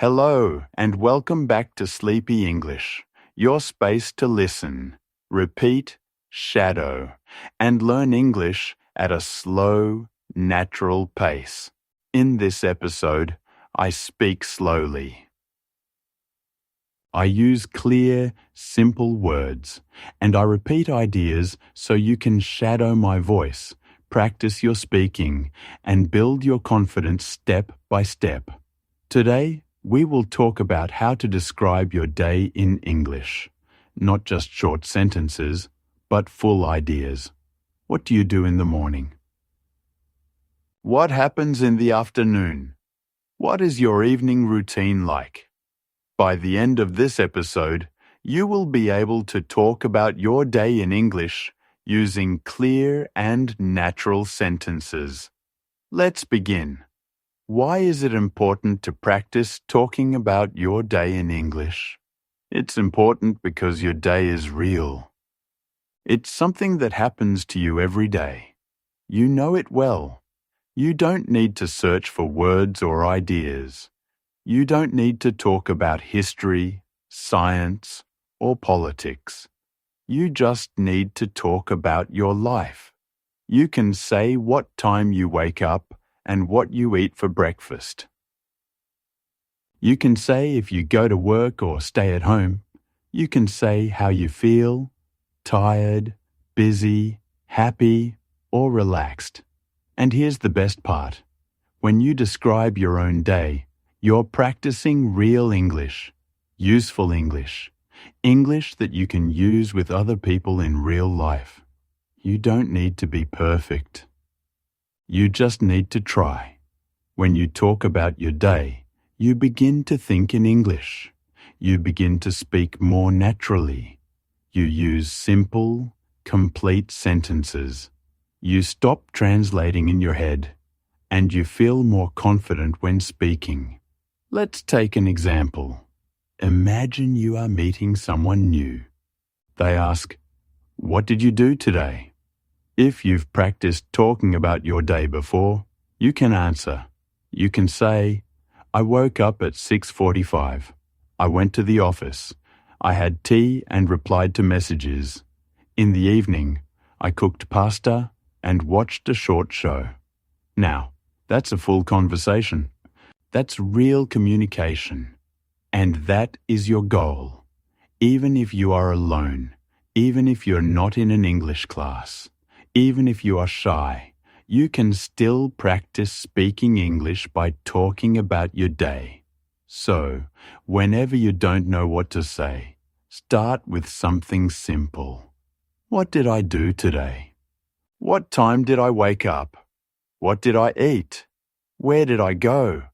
Hello, and welcome back to Sleepy English, your space to listen, repeat, shadow, and learn English at a slow, natural pace. In this episode, I speak slowly. I use clear, simple words, and I repeat ideas so you can shadow my voice, practice your speaking, and build your confidence step by step. Today, we will talk about how to describe your day in English. Not just short sentences, but full ideas. What do you do in the morning? What happens in the afternoon? What is your evening routine like? By the end of this episode, you will be able to talk about your day in English using clear and natural sentences. Let's begin. Why is it important to practice talking about your day in English? It's important because your day is real. It's something that happens to you every day. You know it well. You don't need to search for words or ideas. You don't need to talk about history, science, or politics. You just need to talk about your life. You can say what time you wake up and what you eat for breakfast. You can say if you go to work or stay at home. You can say how you feel, tired, busy, happy, or relaxed. And here's the best part. When you describe your own day, you're practicing real English, useful English, English that you can use with other people in real life. You don't need to be perfect. You just need to try. When you talk about your day, you begin to think in English. You begin to speak more naturally. You use simple, complete sentences. You stop translating in your head, and you feel more confident when speaking. Let's take an example. Imagine you are meeting someone new. They ask, "What did you do today?" If you've practiced talking about your day before, you can answer. You can say, "I woke up at 6:45. I went to the office. I had tea and replied to messages. In the evening, I cooked pasta and watched a short show." Now, that's a full conversation. That's real communication. And that is your goal. Even if you are alone, even if you're not in an English class, even if you are shy, you can still practice speaking English by talking about your day. So, whenever you don't know what to say, start with something simple. What did I do today? What time did I wake up? What did I eat? Where did I go?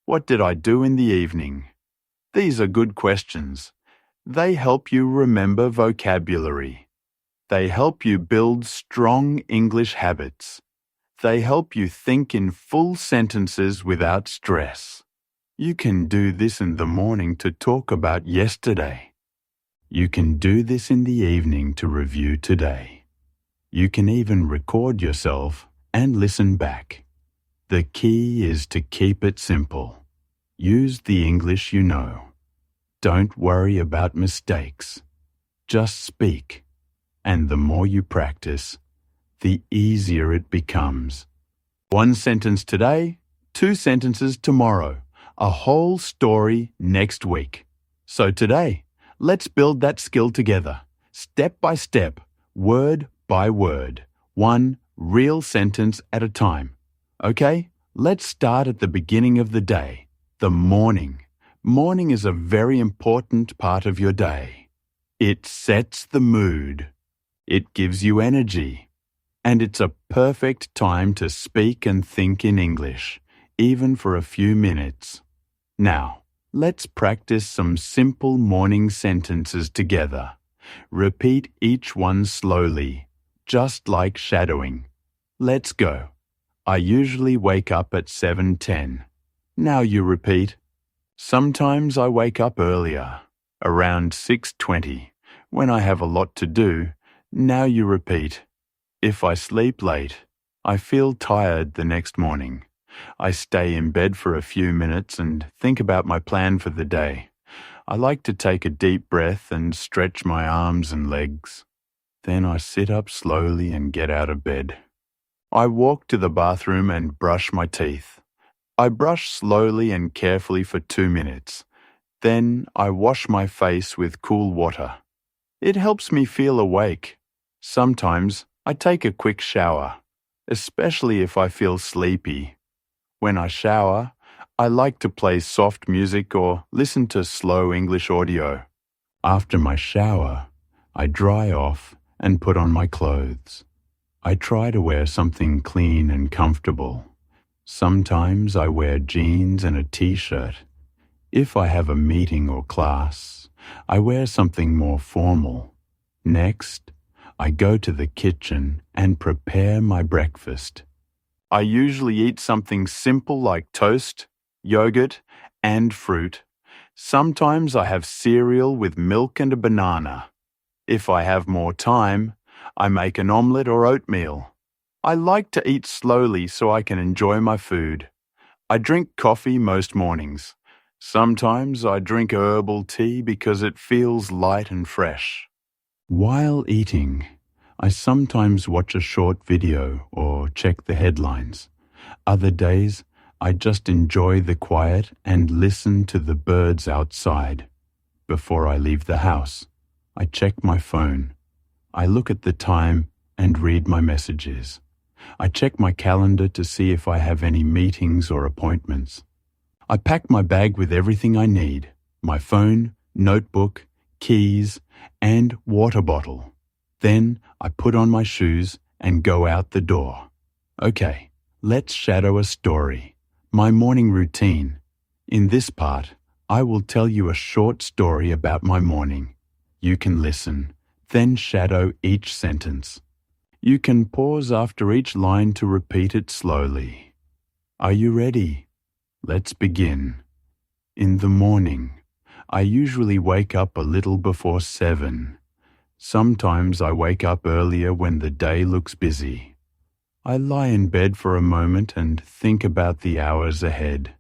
What did I do in the evening? These are good questions. They help you remember vocabulary. They help you build strong English habits. They help you think in full sentences without stress. You can do this in the morning to talk about yesterday. You can do this in the evening to review today. You can even record yourself and listen back. The key is to keep it simple. Use the English you know. Don't worry about mistakes. Just speak. And the more you practice, the easier it becomes. 1 sentence today, 2 sentences tomorrow, a whole story next week. So today, let's build that skill together, step by step, word by word, 1 real sentence at a time. Okay, let's start at the beginning of the day, the morning. Morning is a very important part of your day. It sets the mood. It gives you energy. And it's a perfect time to speak and think in English, even for a few minutes. Now, let's practice some simple morning sentences together. Repeat each one slowly, just like shadowing. Let's go. I usually wake up at 7:10. Now you repeat. Sometimes I wake up earlier, around 6:20, when I have a lot to do. Now you repeat. If I sleep late, I feel tired the next morning. I stay in bed for a few minutes and think about my plan for the day. I like to take a deep breath and stretch my arms and legs. Then I sit up slowly and get out of bed. I walk to the bathroom and brush my teeth. I brush slowly and carefully for 2 minutes. Then I wash my face with cool water. It helps me feel awake. Sometimes I take a quick shower, especially if I feel sleepy. When I shower, I like to play soft music or listen to slow English audio. After my shower, I dry off and put on my clothes. I try to wear something clean and comfortable. Sometimes I wear jeans and a t-shirt. If I have a meeting or class, I wear something more formal. Next, I go to the kitchen and prepare my breakfast. I usually eat something simple like toast, yogurt, and fruit. Sometimes I have cereal with milk and a banana. If I have more time, I make an omelette or oatmeal. I like to eat slowly so I can enjoy my food. I drink coffee most mornings. Sometimes I drink herbal tea because it feels light and fresh. While eating, I sometimes watch a short video or check the headlines. Other days, I just enjoy the quiet and listen to the birds outside. Before I leave the house, I check my phone. I look at the time and read my messages. I check my calendar to see if I have any meetings or appointments. I pack my bag with everything I need: my phone, notebook, keys, and water bottle. Then I put on my shoes and go out the door. Okay, let's shadow a story. My morning routine. In this part, I will tell you a short story about my morning. You can listen, then shadow each sentence. You can pause after each line to repeat it slowly. Are you ready? Let's begin. In the morning, I usually wake up a little before 7. Sometimes I wake up earlier when the day looks busy. I lie in bed for a moment and think about the hours ahead.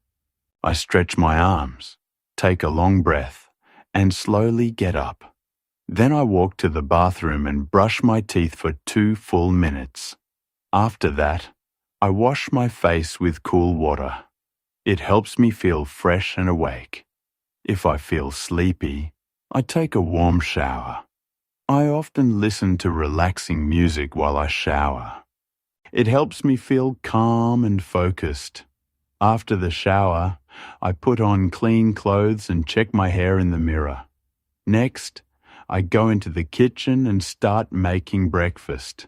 I stretch my arms, take a long breath, and slowly get up. Then I walk to the bathroom and brush my teeth for 2 full minutes. After that, I wash my face with cool water. It helps me feel fresh and awake. If I feel sleepy, I take a warm shower. I often listen to relaxing music while I shower. It helps me feel calm and focused. After the shower, I put on clean clothes and check my hair in the mirror. Next, I go into the kitchen and start making breakfast.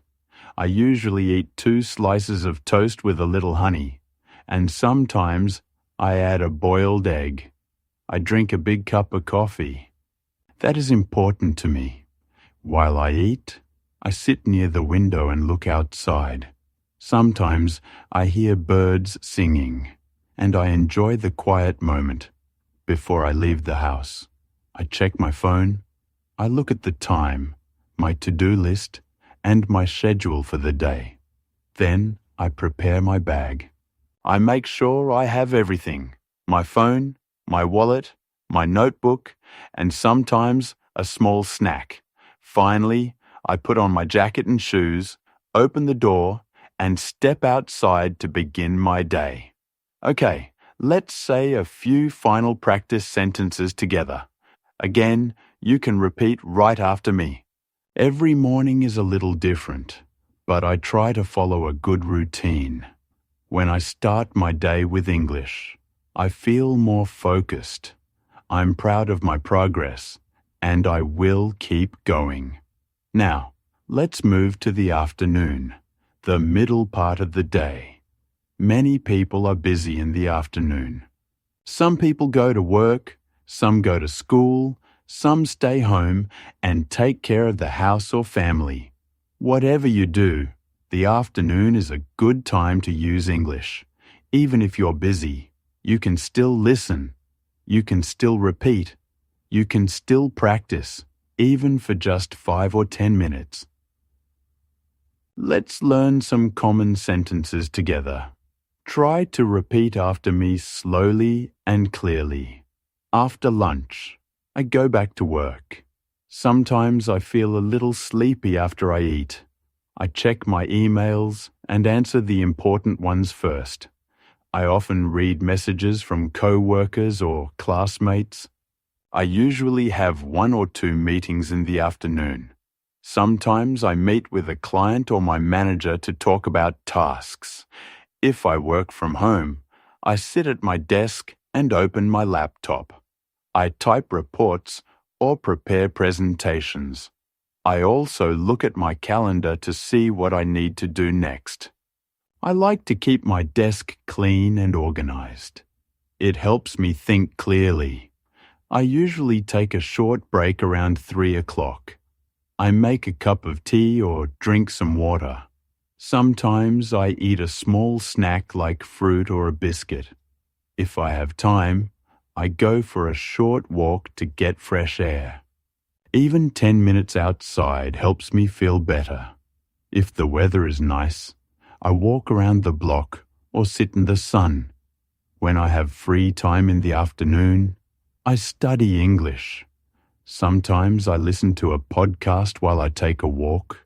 I usually eat 2 slices of toast with a little honey, and sometimes I add a boiled egg. I drink a big cup of coffee. That is important to me. While I eat, I sit near the window and look outside. Sometimes I hear birds singing, and I enjoy the quiet moment. Before I leave the house, I check my phone. I look at the time, my to-do list, and my schedule for the day. Then I prepare my bag. I make sure I have everything: my phone, my wallet, my notebook, and sometimes a small snack. Finally, I put on my jacket and shoes, open the door, and step outside to begin my day. Okay, let's say a few final practice sentences together. Again, you can repeat right after me. Every morning is a little different, but I try to follow a good routine. When I start my day with English, I feel more focused. I'm proud of my progress, and I will keep going. Now, let's move to the afternoon, the middle part of the day. Many people are busy in the afternoon. Some people go to work, some go to school, some stay home and take care of the house or family. Whatever you do, the afternoon is a good time to use English. Even if you're busy, you can still listen. You can still repeat. You can still practice, even for just 5 or 10 minutes. Let's learn some common sentences together. Try to repeat after me slowly and clearly. After lunch, I go back to work. Sometimes I feel a little sleepy after I eat. I check my emails and answer the important ones first. I often read messages from coworkers or classmates. I usually have 1 or 2 meetings in the afternoon. Sometimes I meet with a client or my manager to talk about tasks. If I work from home, I sit at my desk and open my laptop. I type reports or prepare presentations. I also look at my calendar to see what I need to do next. I like to keep my desk clean and organized. It helps me think clearly. I usually take a short break around 3 o'clock. I make a cup of tea or drink some water. Sometimes I eat a small snack like fruit or a biscuit. If I have time, I go for a short walk to get fresh air. Even 10 minutes outside helps me feel better. If the weather is nice, I walk around the block or sit in the sun. When I have free time in the afternoon, I study English. Sometimes I listen to a podcast while I take a walk.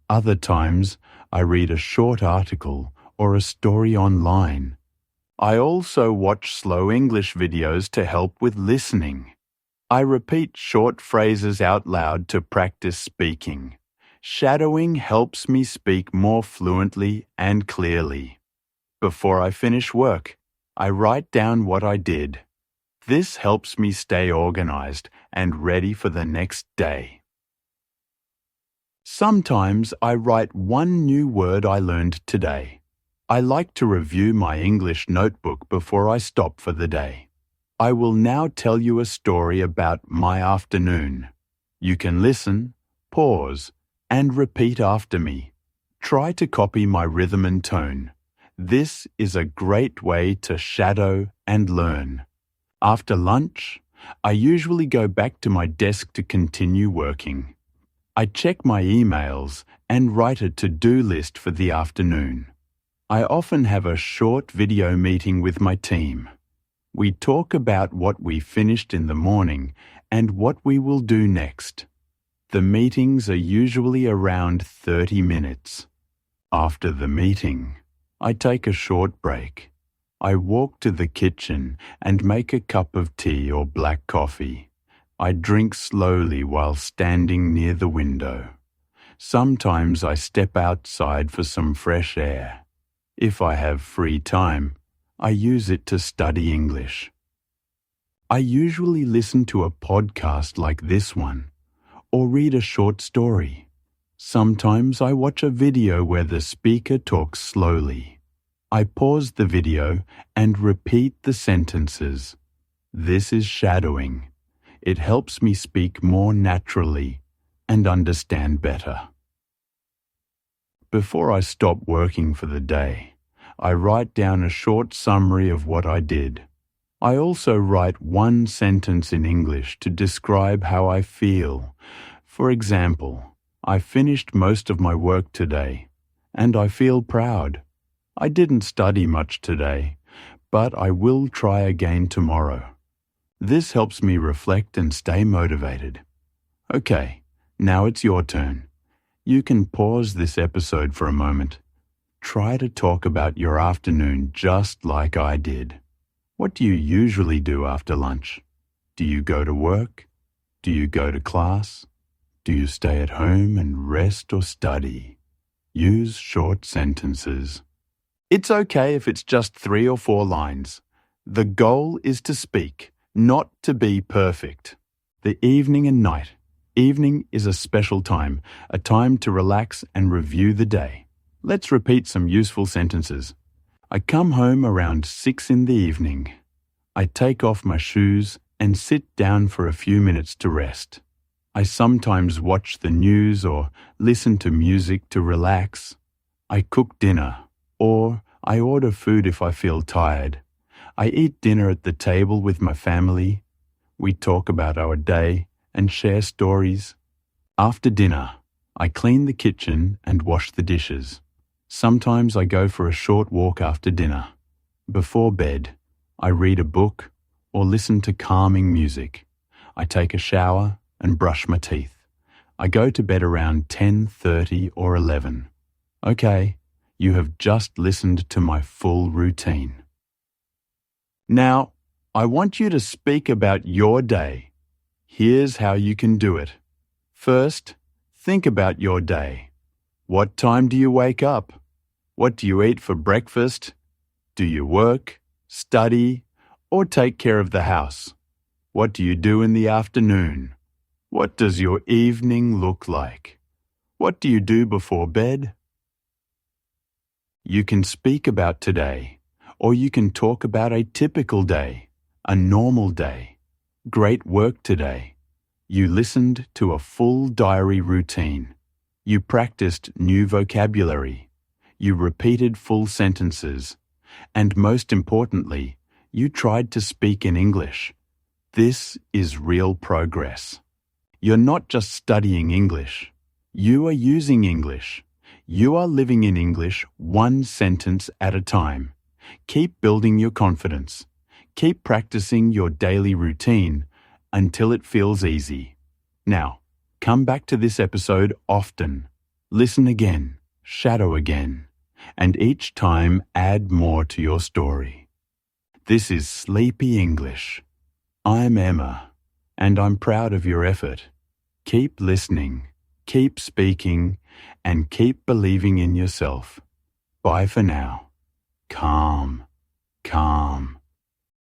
Other times, I read a short article or a story online. I also watch slow English videos to help with listening. I repeat short phrases out loud to practice speaking. Shadowing helps me speak more fluently and clearly. Before I finish work, I write down what I did. This helps me stay organized and ready for the next day. Sometimes I write one new word I learned today. I like to review my English notebook before I stop for the day. I will now tell you a story about my afternoon. You can listen, pause, and repeat after me. Try to copy my rhythm and tone. This is a great way to shadow and learn. After lunch, I usually go back to my desk to continue working. I check my emails and write a to-do list for the afternoon. I often have a short video meeting with my team. We talk about what we finished in the morning and what we will do next. The meetings are usually around 30 minutes. After the meeting, I take a short break. I walk to the kitchen and make a cup of tea or black coffee. I drink slowly while standing near the window. Sometimes I step outside for some fresh air. If I have free time, I use it to study English. I usually listen to a podcast like this one, or read a short story. Sometimes I watch a video where the speaker talks slowly. I pause the video and repeat the sentences. This is shadowing. It helps me speak more naturally and understand better. Before I stop working for the day, I write down a short summary of what I did. I also write one sentence in English to describe how I feel. For example, I finished most of my work today, and I feel proud. I didn't study much today, but I will try again tomorrow. This helps me reflect and stay motivated. Okay, now it's your turn. You can pause this episode for a moment. Try to talk about your afternoon just like I did. What do you usually do after lunch? Do you go to work? Do you go to class? Do you stay at home and rest or study? Use short sentences. It's okay if it's just 3 or 4 lines. The goal is to speak, not to be perfect. The evening and night. Evening is a special time, a time to relax and review the day. Let's repeat some useful sentences. I come home around 6 in the evening. I take off my shoes and sit down for a few minutes to rest. I sometimes watch the news or listen to music to relax. I cook dinner, or I order food if I feel tired. I eat dinner at the table with my family. We talk about our day and share stories. After dinner, I clean the kitchen and wash the dishes. Sometimes I go for a short walk after dinner. Before bed, I read a book or listen to calming music. I take a shower and brush my teeth. I go to bed around 10:30 or 11. Okay, you have just listened to my full routine. Now, I want you to speak about your day. Here's how you can do it. First, think about your day. What time do you wake up? What do you eat for breakfast? Do you work, study, or take care of the house? What do you do in the afternoon? What does your evening look like? What do you do before bed? You can speak about today, or you can talk about a typical day, a normal day. Great work today. You listened to a full diary routine. You practiced new vocabulary. You repeated full sentences. And most importantly, you tried to speak in English. This is real progress. You're not just studying English. You are using English. You are living in English one sentence at a time. Keep building your confidence. Keep practicing your daily routine until it feels easy. Now, come back to this episode often. Listen again, shadow again, and each time add more to your story. This is Sleepy English. I'm Emma, and I'm proud of your effort. Keep listening, keep speaking, and keep believing in yourself. Bye for now. Calm, calm.